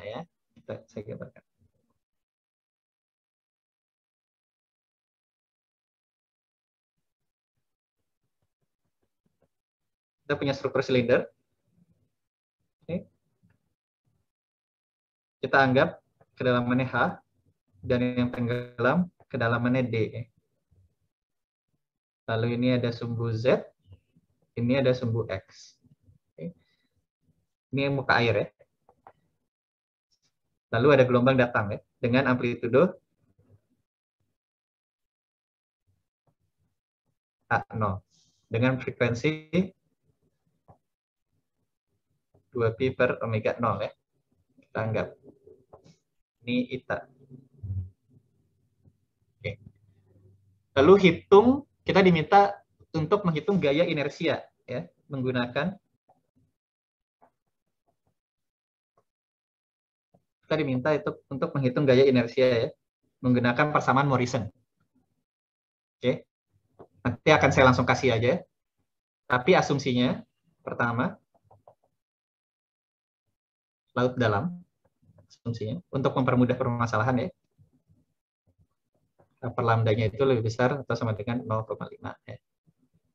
mana ya? Saya gambarkan. Kita punya struktur silinder. Oke. Kita anggap kedalamannya H dan yang tenggelam kedalamannya D. Lalu ini ada sumbu Z, ini ada sumbu X. Oke. Ini muka air ya. Lalu ada gelombang datang ya dengan amplitudo A0 dengan frekuensi 2pi per omega 0 ya. Kita anggap ini eta. Oke. Lalu kita diminta untuk menghitung gaya inersia ya, menggunakan kita diminta itu untuk menghitung gaya inersia ya, menggunakan persamaan Morrison. Oke. Nanti akan saya langsung kasih aja. Tapi asumsinya pertama laut dalam asumsinya untuk mempermudah permasalahan ya. Per lambdanya itu lebih besar atau sama dengan 0,5 ya.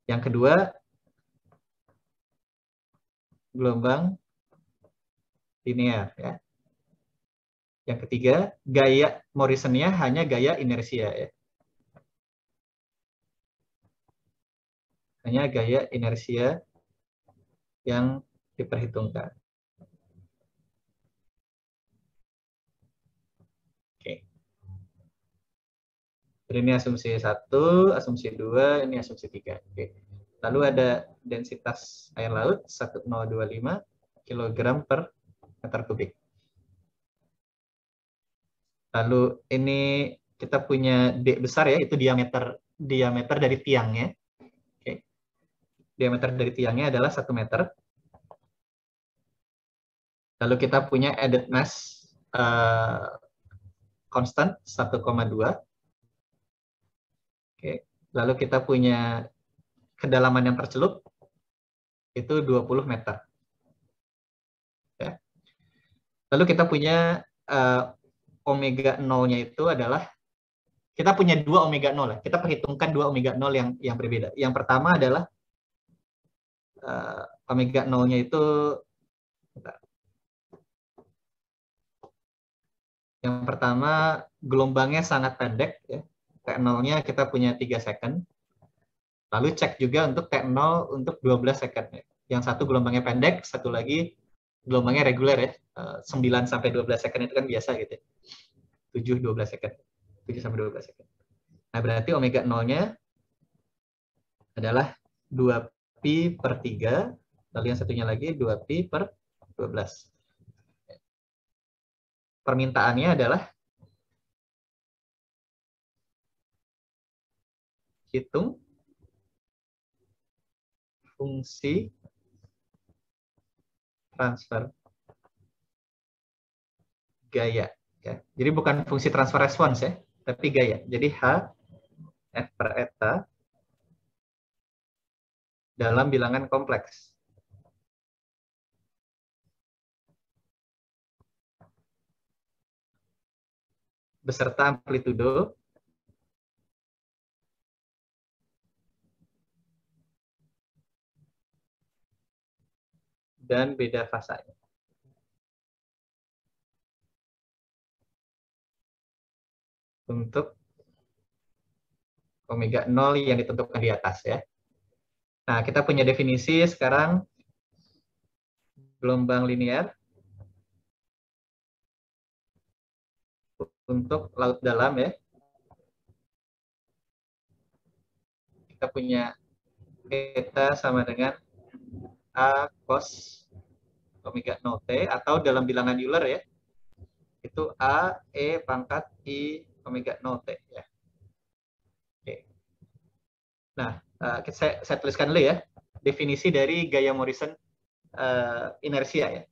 Yang kedua gelombang linear ya. Yang ketiga gaya Morrison-nya hanya gaya inersia ya. Hanya gaya inersia yang diperhitungkan. Oke. Jadi ini asumsi 1, asumsi 2, ini asumsi 3. Oke. Lalu ada densitas air laut 1025 kg per meter kubik. Lalu ini kita punya D besar ya, itu diameter dari tiangnya. Oke. Diameter dari tiangnya adalah 1 meter. Lalu kita punya added mass constant 1,2. Oke. Lalu kita punya kedalaman yang tercelup itu 20 meter. Ya. Lalu kita punya omega 0-nya itu adalah, kita punya 2 omega 0 ya. Kita perhitungkan 2 omega 0 yang berbeda. Yang pertama adalah omega 0-nya itu yang pertama gelombangnya sangat pendek ya. T0-nya kita punya 3 second. Lalu cek juga untuk T0 untuk 12 second ya. Yang satu gelombangnya pendek, satu lagi gelombangnya reguler ya. 9 sampai 12 second itu kan biasa gitu. 7 12 second. 7 sampai 12 second. Nah, berarti omega 0-nya adalah 2pi per 3, lalu yang satunya lagi 2pi per 12. Permintaannya adalah hitung fungsi transfer gaya. Ya. Jadi bukan fungsi transfer respons ya, tapi gaya. Jadi H F per eta dalam bilangan kompleks. Beserta amplitudo dan beda fasanya. Untuk omega 0 yang ditentukan di atas ya. Nah, kita punya definisi sekarang gelombang linear untuk laut dalam ya. Kita punya eta sama dengan A cos omega 0T atau dalam bilangan Euler ya. Itu A E pangkat I omega 0T ya. Oke. Nah, saya tuliskan dulu ya definisi dari gaya Morrison inersia ya.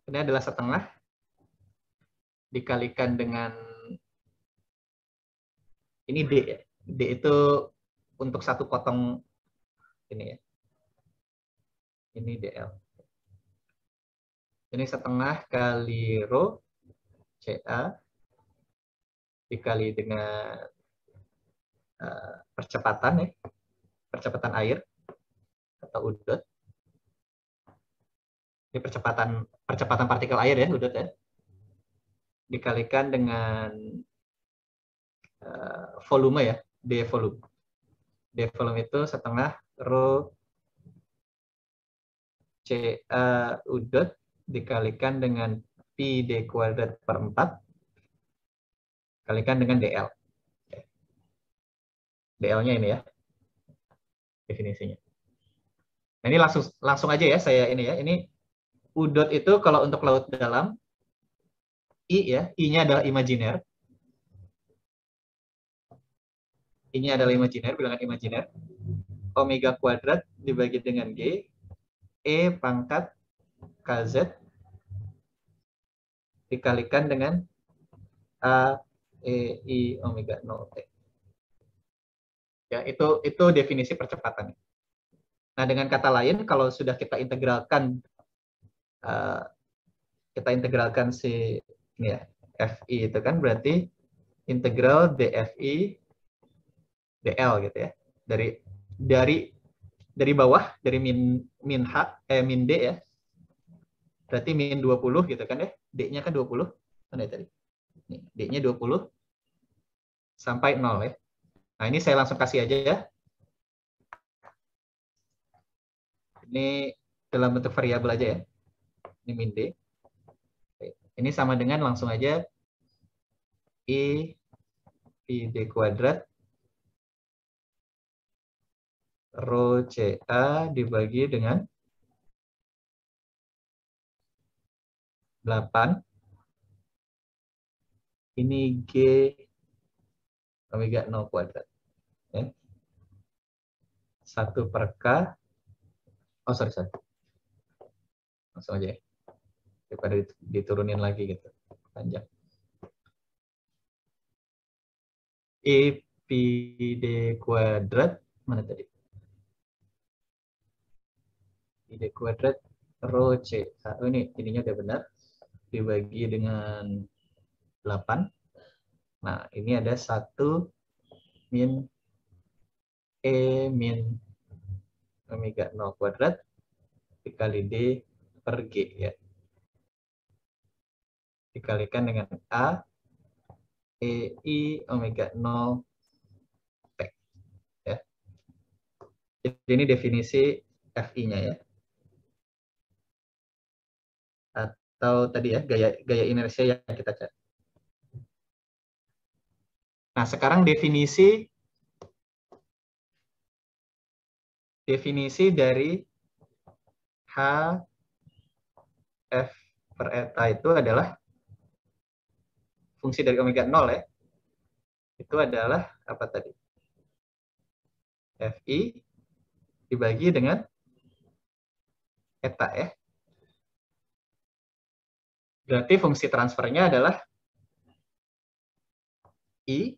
Ini adalah setengah dikalikan dengan ini D ya. D itu untuk satu potong ini ya. Ini DL. Ini setengah kali rho CA dikali dengan percepatan ya, percepatan air atau U dot. Ini percepatan partikel air ya, U dot ya. Dikalikan dengan volume ya, D volume. D volume itu setengah rho CA U dot dikalikan dengan pi D kuadrat per 4 kalikan dengan DL. DL-nya ini ya, definisinya. Nah, ini langsung aja ya saya ini ya. Ini U dot itu kalau untuk laut dalam, I ya, I-nya adalah imajiner. I-nya adalah imajiner, bilangan imajiner. Omega kuadrat dibagi dengan G, E pangkat KZ dikalikan dengan A, E, I, omega 0 T. Ya, itu definisi percepatan. Nah, dengan kata lain, kalau sudah kita integralkan si ini ya, FI itu kan berarti integral DFI DL gitu ya. Dari bawah, dari min D ya. Berarti min 20 gitu kan ya. D-nya kan 20. Mana tadi? D-nya 20 sampai 0 ya. Nah, ini saya langsung kasih aja ya. Ini dalam bentuk variabel aja ya. Ini min D. Ini sama dengan langsung aja I pi D kuadrat rho CA dibagi dengan 8. Ini G omega 0 kuadrat. Ya. 1 per K. Oh, sorry. Langsung aja ya. Daripada diturunin lagi gitu. Panjang. I pi D kuadrat. Mana tadi? I D kuadrat rho CA. Oh, ininya udah benar. Dibagi dengan 8. Nah, ini ada 1 min E min omega 0 kuadrat dikali D per G ya. Dikalikan dengan A E I omega 0 T ya. Jadi ini definisi FI-nya ya. Atau tadi ya gaya inersia yang kita cari. Nah, sekarang definisi dari H F per eta itu adalah fungsi dari omega 0 ya. Itu adalah apa tadi? FI dibagi dengan eta ya. Berarti fungsi transfernya adalah I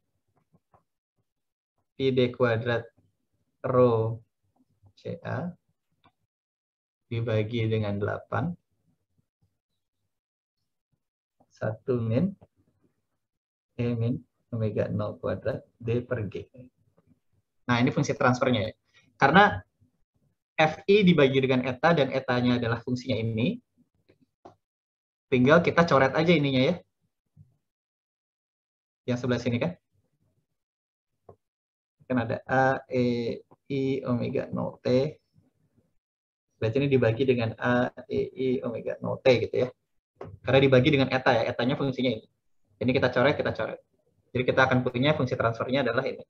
pi D kuadrat rho CA dibagi dengan 8 1 min E min omega 0 kuadrat D per G. Nah, ini fungsi transfernya ya. Karena FI dibagi dengan eta dan etanya adalah fungsinya ini, tinggal kita coret aja ininya ya. Yang sebelah sini kan. Kan ada A, E, I, omega 0 T. Berarti ini dibagi dengan A, E, I, omega 0 T gitu ya. Karena dibagi dengan eta ya, etanya fungsinya ini. Ini kita coret. Jadi kita akan punya fungsi transfernya adalah ini.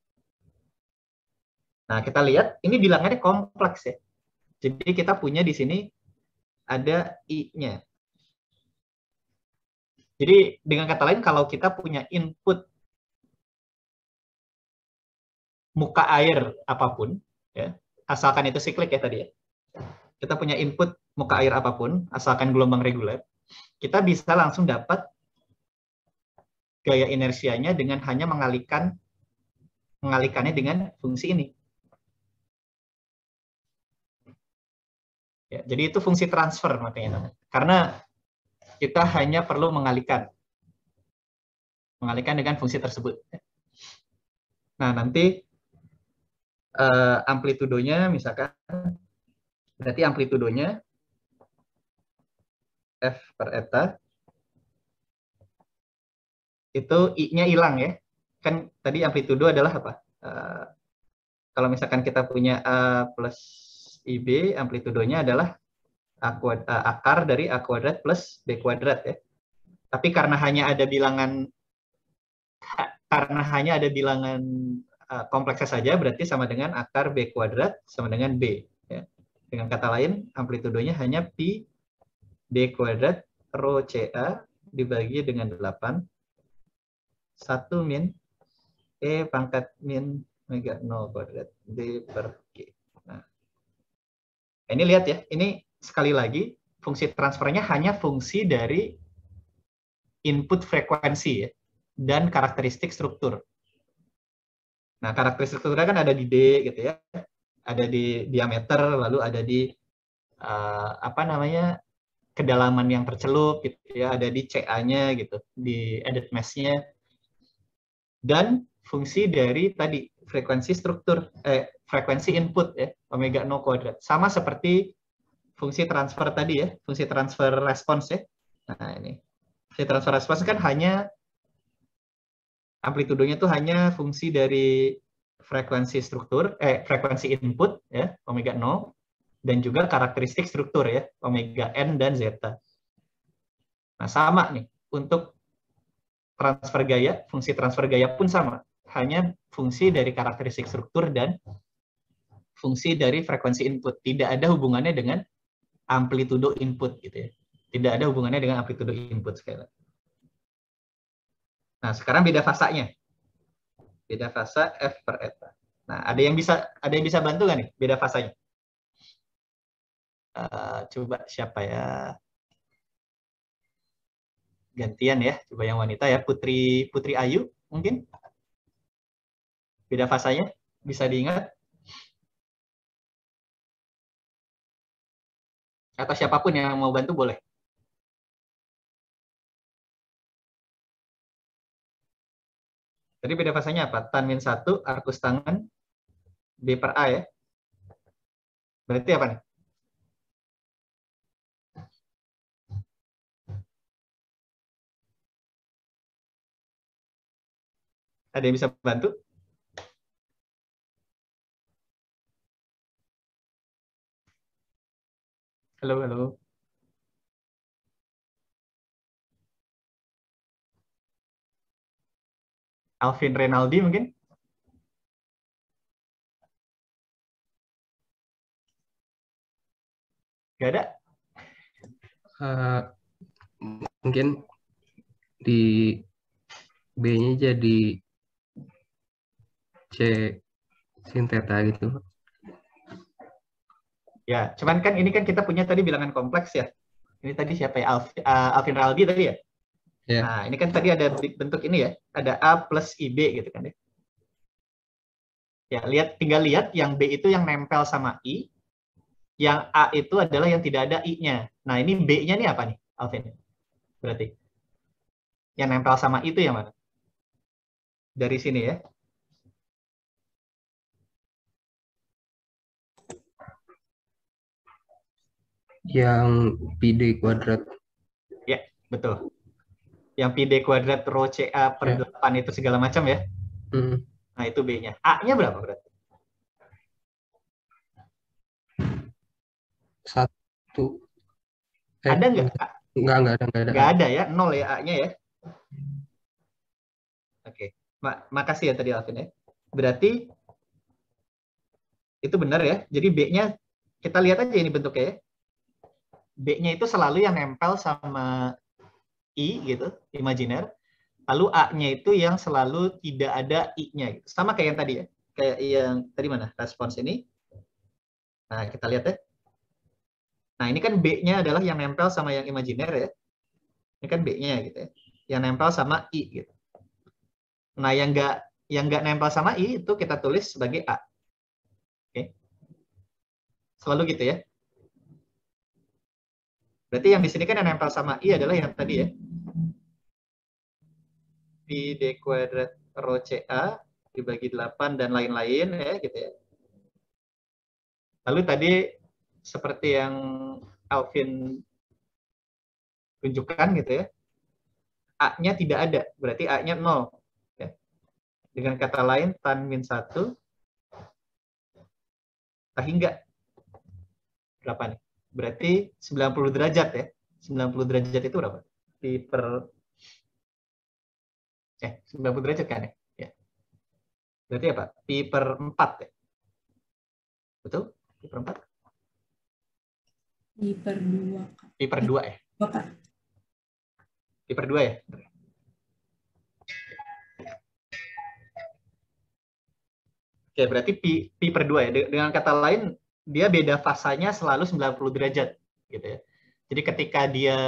Nah, kita lihat, ini bilangannya kompleks ya. Jadi kita punya di sini ada I-nya. Jadi dengan kata lain, kalau kita punya input muka air apapun, ya, asalkan itu siklik ya tadi ya. Kita punya input muka air apapun, asalkan gelombang reguler, kita bisa langsung dapat gaya inersianya dengan hanya mengalikannya dengan fungsi ini. Ya, jadi itu fungsi transfer makanya. Karena kita hanya perlu mengalihkan. Mengalihkan dengan fungsi tersebut. Nah, nanti amplitudonya misalkan, berarti amplitudonya F per eta, itu I-nya hilang ya. Kan tadi amplitudo adalah apa? Kalau misalkan kita punya A plus IB, amplitudonya adalah akar dari A kuadrat plus B kuadrat ya. Tapi karena hanya ada bilangan kompleksnya saja, berarti sama dengan akar B kuadrat sama dengan B. Ya. Dengan kata lain, amplitudonya hanya Pi B kuadrat rho CA dibagi dengan 8, 1 min E pangkat min omega 0 kuadrat D per G. Nah, ini lihat ya, ini sekali lagi, fungsi transfernya hanya fungsi dari input frekuensi ya, dan karakteristik struktur. Nah, karakteristik strukturnya kan ada di D gitu ya, ada di diameter, lalu ada di kedalaman yang tercelup gitu ya, ada di CA-nya gitu, di edit mesh-nya, dan fungsi dari tadi frekuensi input ya, omega 0 kuadrat, sama seperti fungsi transfer tadi ya, fungsi transfer response ya. Nah, ini fungsi transfer response kan hanya amplitudonya itu hanya fungsi dari frekuensi input ya, omega 0, dan juga karakteristik struktur ya, omega n dan zeta. Nah, sama nih untuk transfer gaya, fungsi transfer gaya pun sama, hanya fungsi dari karakteristik struktur dan fungsi dari frekuensi input, tidak ada hubungannya dengan amplitudo input gitu ya. Tidak ada hubungannya dengan amplitudo input sekali. Nah, sekarang beda fasanya. Beda fasa F per eta. Nah, ada yang bisa bantu nggak nih beda fasanya? Coba siapa ya? Gantian ya, coba yang wanita ya, Putri Ayu mungkin. Beda fasanya bisa diingat? Atau siapapun yang mau bantu boleh. Jadi beda fasanya apa? Tan min 1 arcus tangan B per A ya. Berarti apa nih? Ada yang bisa bantu? Halo, halo. Alvin Renaldi mungkin? Gak ada? Mungkin di B-nya jadi C sin theta gitu. Ya, cuman kan ini kan kita punya tadi bilangan kompleks ya. Ini tadi siapa ya? Alvin Renaldi tadi ya? Ya. Nah, ini kan tadi ada bentuk ini ya. Ada A plus IB gitu kan ya. Ya, tinggal lihat yang B itu yang nempel sama I, yang A itu adalah yang tidak ada I-nya. Nah, ini B-nya nih apa nih, Alvin? Berarti. Yang nempel sama I itu yang mana? Dari sini ya. Yang pi D kuadrat. Ya, betul. Yang pi D kuadrat rho CA per 8 itu segala macam ya. Nah, itu B-nya. A-nya berapa berarti? 1. Ada nggak? Nggak ada. Nggak ada ya, 0 ya A-nya ya. Oke, makasih ya tadi Alvin ya. Berarti itu benar ya. Jadi B-nya, kita lihat aja ini bentuknya ya. B-nya itu selalu yang nempel sama I gitu, imajiner. Lalu A-nya itu yang selalu tidak ada I-nya. Gitu. Sama kayak yang tadi ya. Kayak yang tadi mana? Respons ini. Nah, kita lihat ya. Nah, ini kan B-nya adalah yang nempel sama yang imajiner ya. Ini kan B-nya gitu ya. Yang nempel sama I gitu. Nah, yang nggak nempel sama I itu kita tulis sebagai A. Oke. Selalu gitu ya. Berarti yang di sini kan yang nempel sama I adalah yang tadi ya. Pi D kuadrat rho CA dibagi 8 dan lain-lain ya gitu ya. Lalu tadi seperti yang Alvin tunjukkan gitu ya, A-nya tidak ada, berarti A-nya 0. Ya. Dengan kata lain, tan min 1 hingga berapa nih? Berarti 90 derajat ya. 90 derajat itu berapa? Pi per 90 derajat kan ya? Ya. Berarti apa? Pi per 4 ya. Betul? Pi per 4? Pi per 2. Pi per 2 ya? Bapak. Pi per 2 ya? Oke, berarti pi per 2 ya. Dengan kata lain, dia beda fasanya selalu 90 derajat. Gitu ya. Jadi ketika dia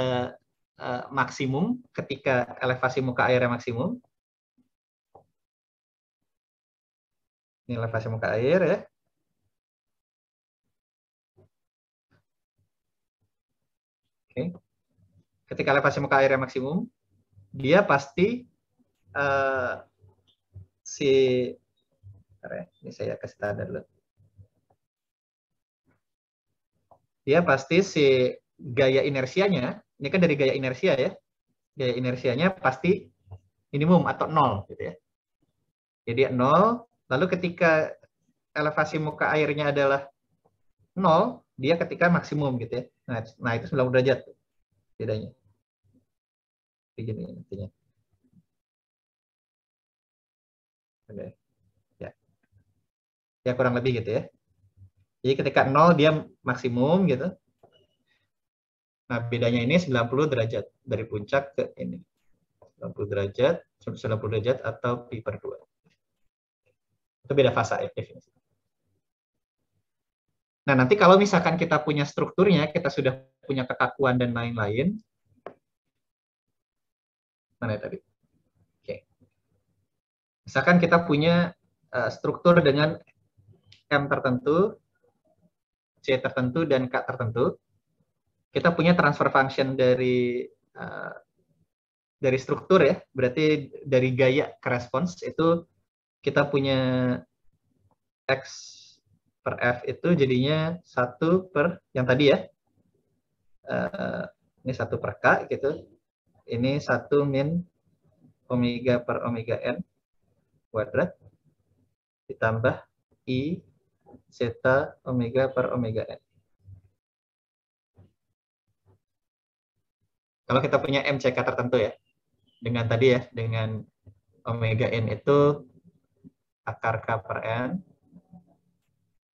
maksimum, ketika elevasi muka airnya maksimum, ini elevasi muka air ya. Oke. Ketika elevasi muka airnya maksimum, dia pasti ini saya kasih tanda dulu. Dia pasti si gaya inersianya, ini kan dari gaya inersia ya, gaya inersianya pasti minimum atau 0 gitu ya. Jadi 0, lalu ketika elevasi muka airnya adalah 0, dia ketika maksimum gitu ya. Nah itu 90 derajat bedanya. Begini intinya. Oke. Ya. Ya kurang lebih gitu ya. Jadi ketika 0 dia maksimum gitu. Nah, bedanya ini 90 derajat dari puncak ke ini. 90 derajat atau pi per 2. Itu beda fasa ya definisi. Nah, nanti kalau misalkan kita punya strukturnya, kita sudah punya kekakuan dan lain-lain. Mana tadi? Oke. Misalkan kita punya struktur dengan M tertentu, C tertentu, dan K tertentu. Kita punya transfer function dari struktur ya, berarti dari gaya ke respons itu kita punya X per F itu jadinya 1 per yang tadi ya, ini 1 per K gitu, ini 1 min omega per omega N kuadrat ditambah I zeta omega per omega N. Kalau kita punya MCK tertentu ya, dengan tadi ya, dengan omega N itu akar K per N,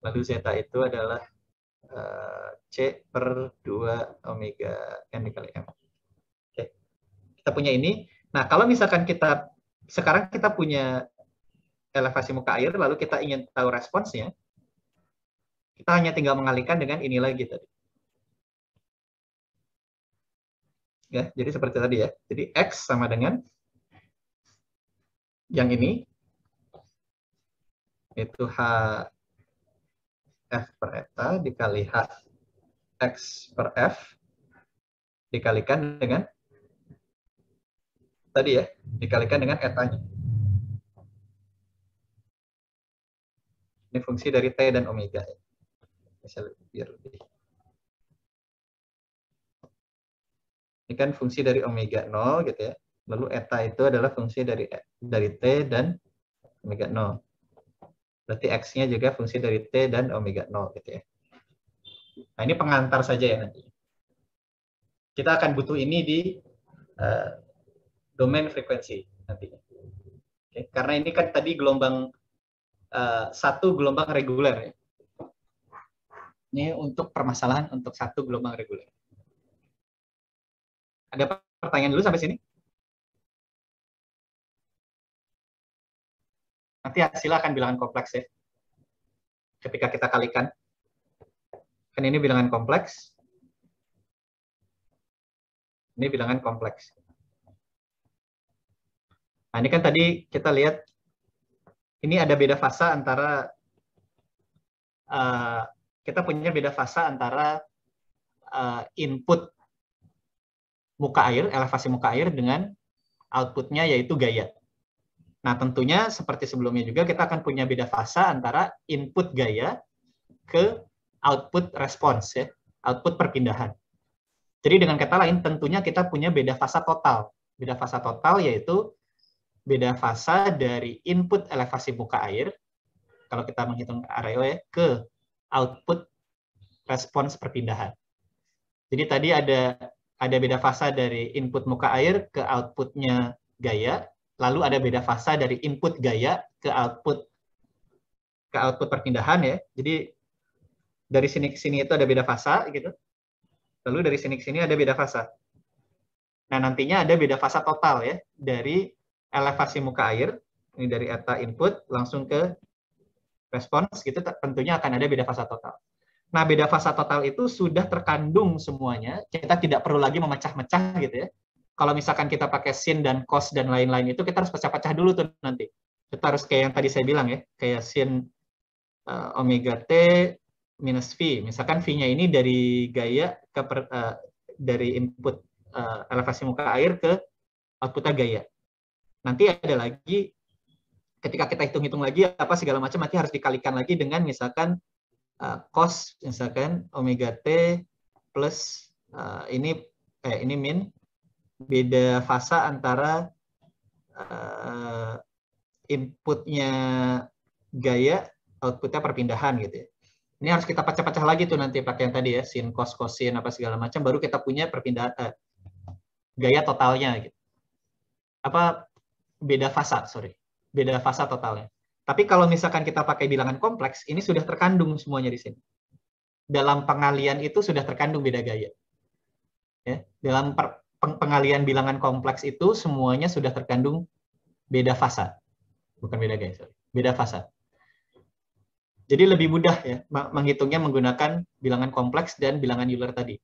lalu zeta itu adalah C per 2 omega N dikali M. Oke. Kita punya ini. Nah, kalau misalkan sekarang kita punya elevasi muka air, lalu kita ingin tahu responsnya, kita hanya tinggal mengalihkan dengan ini lagi tadi. Ya, jadi seperti tadi ya. Jadi X sama dengan yang ini, itu H F per eta dikali H X per F dikalikan dengan tadi ya, dikalikan dengan etanya. Ini fungsi dari T dan omega. Biar lebih. Ini kan fungsi dari omega 0 gitu ya. Lalu eta itu adalah fungsi dari T dan omega 0. Berarti X-nya juga fungsi dari T dan omega 0 gitu ya. Nah, ini pengantar saja ya nanti. Kita akan butuh ini di domain frekuensi nantinya. Oke, karena ini kan tadi satu gelombang reguler ya. Ini untuk permasalahan untuk satu gelombang reguler. Ada pertanyaan dulu sampai sini? Nanti hasilnya akan bilangan kompleks ya. Ketika kita kalikan. Kan ini bilangan kompleks. Ini bilangan kompleks. Nah, ini kan tadi kita lihat ini ada beda fasa antara kita punya beda fasa antara input muka air, elevasi muka air dengan outputnya yaitu gaya. Nah, tentunya seperti sebelumnya juga kita akan punya beda fasa antara input gaya ke output response, ya, output perpindahan. Jadi dengan kata lain, tentunya kita punya beda fasa total. Beda fasa total yaitu beda fasa dari input elevasi muka air, kalau kita menghitung REO ya, ke output respons perpindahan. Jadi tadi ada beda fasa dari input muka air ke outputnya gaya, lalu ada beda fasa dari input gaya ke output perpindahan, ya. Jadi dari sini ke sini itu ada beda fasa gitu. Lalu dari sini ke sini ada beda fasa. Nah, nantinya ada beda fasa total, ya, dari elevasi muka air, ini dari eta input langsung ke respons gitu, tentunya akan ada beda fasa total. Nah, beda fasa total itu sudah terkandung semuanya. Kita tidak perlu lagi memecah-mecah gitu, ya. Kalau misalkan kita pakai sin dan cos dan lain-lain itu, kita harus pecah-pecah dulu tuh nanti. Kita harus kayak yang tadi saya bilang, ya, kayak sin omega t minus V. Misalkan V-nya ini dari gaya ke dari input elevasi muka air ke outputnya gaya. Nanti ada lagi, ketika kita hitung-hitung lagi apa segala macam, nanti harus dikalikan lagi dengan misalkan cos, misalkan omega t plus ini min beda fasa antara inputnya gaya, outputnya perpindahan gitu, ya. Ini harus kita pecah-pecah lagi tuh nanti pakai yang tadi, ya, sin, cos, cosin, apa segala macam, baru kita punya perpindahan gaya totalnya gitu. Apa beda fasa, beda fasa totalnya. Tapi kalau misalkan kita pakai bilangan kompleks, ini sudah terkandung semuanya di sini. Dalam pengalian itu sudah terkandung beda gaya. Ya, dalam pengalian bilangan kompleks itu semuanya sudah terkandung beda fasa. Bukan beda gaya, beda fasa. Jadi lebih mudah, ya, menghitungnya menggunakan bilangan kompleks dan bilangan Euler tadi.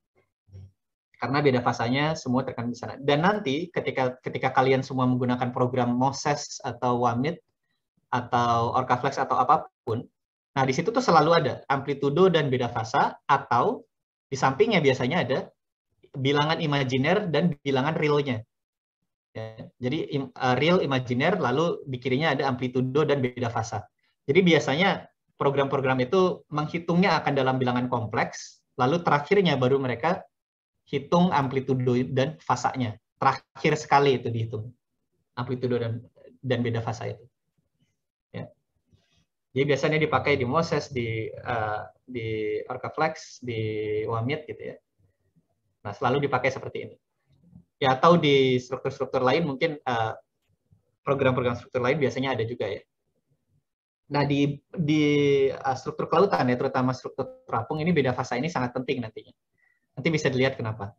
Karena beda fasanya semua terkandung di sana. Dan nanti ketika kalian semua menggunakan program Moses atau Wamit atau Orcaflex atau apapun, nah di situ tuh selalu ada amplitudo dan beda fasa, atau di sampingnya biasanya ada bilangan imajiner dan bilangan realnya. Ya, jadi real, imajiner, lalu di kirinya ada amplitudo dan beda fasa. Jadi biasanya program-program itu menghitungnya akan dalam bilangan kompleks, lalu terakhirnya baru mereka hitung amplitudo dan fasanya. Terakhir sekali itu dihitung amplitudo dan beda fasa itu. Ya. Jadi biasanya dipakai di Moses, di Orcaflex, di Wamit gitu, ya. Nah, selalu dipakai seperti ini. Ya, atau di struktur-struktur lain mungkin program-program struktur lain biasanya ada juga, ya. Nah, di struktur kelautan, ya, terutama struktur terapung, ini beda fasa ini sangat penting nantinya. Nanti bisa dilihat kenapa.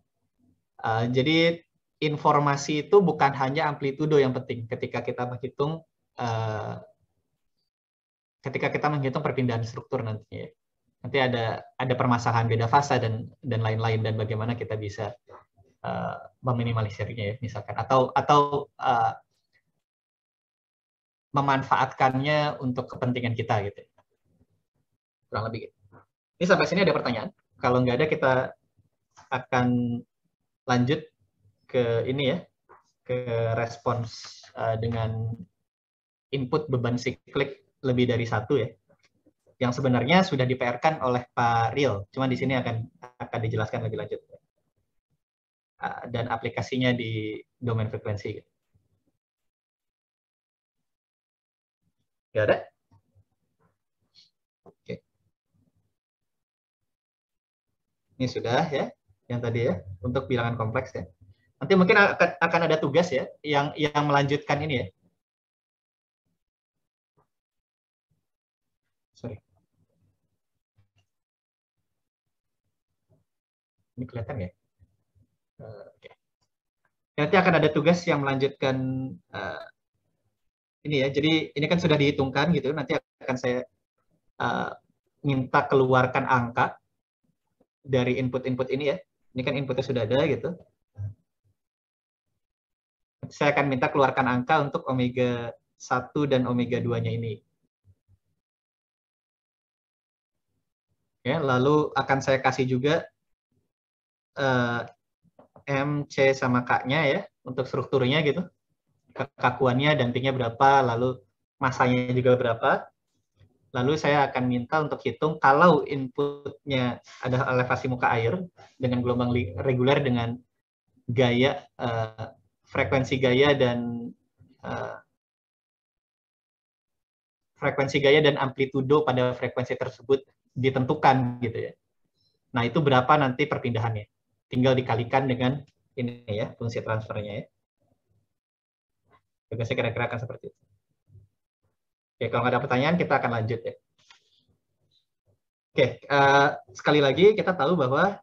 Jadi informasi itu bukan hanya amplitudo yang penting ketika kita menghitung perpindahan struktur nantinya. Nanti ada permasalahan beda fasa dan lain-lain, dan bagaimana kita bisa meminimalisirnya, ya, misalkan, atau memanfaatkannya untuk kepentingan kita gitu. Kurang lebih gitu. Ini sampai sini ada pertanyaan? Kalau nggak ada, kita akan lanjut ke ini, ya, ke respons dengan input beban siklik lebih dari satu, ya, yang sebenarnya sudah di-PR-kan oleh Pak Riel, cuma di sini akan dijelaskan lebih lanjut, dan aplikasinya di domain frekuensi. Gitu. Ya ada? Oke. Ini sudah, ya, yang tadi, ya, untuk bilangan kompleks, ya. Nanti mungkin akan ada tugas, ya, yang melanjutkan ini, ya. Sorry. Ini kelihatan ya? Oke. Nanti akan ada tugas yang melanjutkan ini, ya. Jadi ini kan sudah dihitungkan gitu. Nanti akan saya minta keluarkan angka dari input-input ini, ya. Ini kan inputnya sudah ada gitu. Saya akan minta keluarkan angka untuk omega 1 dan omega 2-nya ini. Ya, lalu akan saya kasih juga M, C, sama K-nya, ya, untuk strukturnya gitu. kekakuannya, dampingnya berapa, lalu masanya juga berapa. Lalu saya akan minta untuk hitung kalau inputnya ada elevasi muka air dengan gelombang reguler dengan gaya, frekuensi gaya dan amplitudo pada frekuensi tersebut ditentukan gitu ya. Nah, itu berapa nanti perpindahannya? Tinggal dikalikan dengan ini ya, fungsi transfernya ya. Tugasnya kira-kira akan seperti itu. Oke, kalau nggak ada pertanyaan kita akan lanjut ya. Oke, sekali lagi kita tahu bahwa